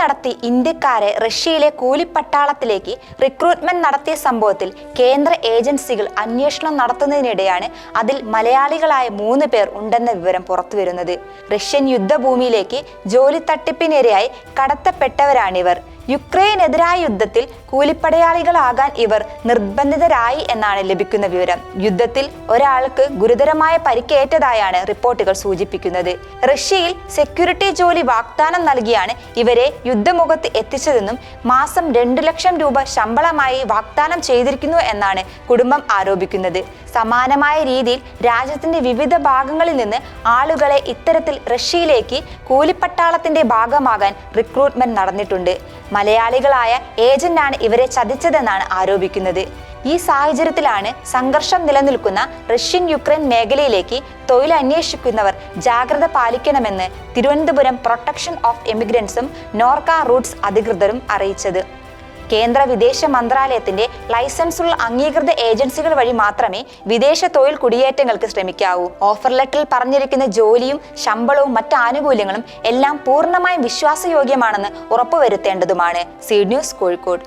നടത്തി ഇന്ത്യക്കാരെ റഷ്യയിലെ കൂലിപ്പട്ടാളത്തിലേക്ക് റിക്രൂട്ട്മെന്റ് നടത്തിയ സംഭവത്തിൽ കേന്ദ്ര ഏജൻസികൾ അന്വേഷണം നടത്തുന്നതിനിടെയാണ് അതിൽ മലയാളികളായ 3 പേർ ഉണ്ടെന്ന വിവരം പുറത്തുവരുന്നത്. റഷ്യൻ യുദ്ധഭൂമിയിലേക്ക് ജോലി തട്ടിപ്പിനിരയായി കടത്തപ്പെട്ടവരാണിവർ. യുക്രൈനെതിരായ യുദ്ധത്തിൽ കൂലിപ്പടയാളികളാകാൻ ഇവർ നിർബന്ധിതരായി എന്നാണ് ലഭിക്കുന്ന വിവരം. യുദ്ധത്തിൽ ഒരാൾക്ക് ഗുരുതരമായ പരിക്കേറ്റതായാണ് റിപ്പോർട്ടുകൾ സൂചിപ്പിക്കുന്നത്. റഷ്യയിൽ സെക്യൂരിറ്റി ജോലി വാഗ്ദാനം നൽകിയാണ് ഇവരെ യുദ്ധമുഖത്ത് എത്തിച്ചതെന്നും മാസം 2 ലക്ഷം രൂപ ശമ്പളമായി വാഗ്ദാനം ചെയ്തിരിക്കുന്നു എന്നാണ് കുടുംബം ആരോപിക്കുന്നത്. സമാനമായ രീതിയിൽ രാജ്യത്തിന്റെ വിവിധ ഭാഗങ്ങളിൽ നിന്ന് ആളുകളെ ഇത്തരത്തിൽ റഷ്യയിലേക്ക് കൂലിപ്പട്ടാളത്തിന്റെ ഭാഗമാകാൻ റിക്രൂട്ട്മെന്റ് നടന്നിട്ടുണ്ട്. മലയാളികളായ ഏജന്റാണ് ഇവരെ ചതിച്ചതെന്നാണ് ആരോപിക്കുന്നത്. ഈ സാഹചര്യത്തിലാണ് സംഘർഷം നിലനിൽക്കുന്ന റഷ്യൻ യുക്രൈൻ മേഖലയിലേക്ക് തൊഴിൽ അന്വേഷിക്കുന്നവർ ജാഗ്രത പാലിക്കണമെന്ന് തിരുവനന്തപുരം പ്രൊട്ടക്ഷൻ ഓഫ് എമിഗ്രൻസും നോർക്ക റൂട്ട്സ് അധികൃതരും അറിയിച്ചത്. കേന്ദ്ര വിദേശ മന്ത്രാലയത്തിന്റെ ലൈസൻസുള്ള അംഗീകൃത ഏജൻസികൾ വഴി മാത്രമേ വിദേശ തൊഴിൽ കുടിയേറ്റങ്ങൾക്ക് ശ്രമിക്കാവൂ. ഓഫർ ലെറ്ററിൽ പറഞ്ഞിരിക്കുന്ന ജോലിയും ശമ്പളവും മറ്റ് ആനുകൂല്യങ്ങളും എല്ലാം പൂർണ്ണമായും വിശ്വാസയോഗ്യമാണെന്ന് ഉറപ്പുവരുത്തേണ്ടതുമാണ്. Seed news, Kozhikode.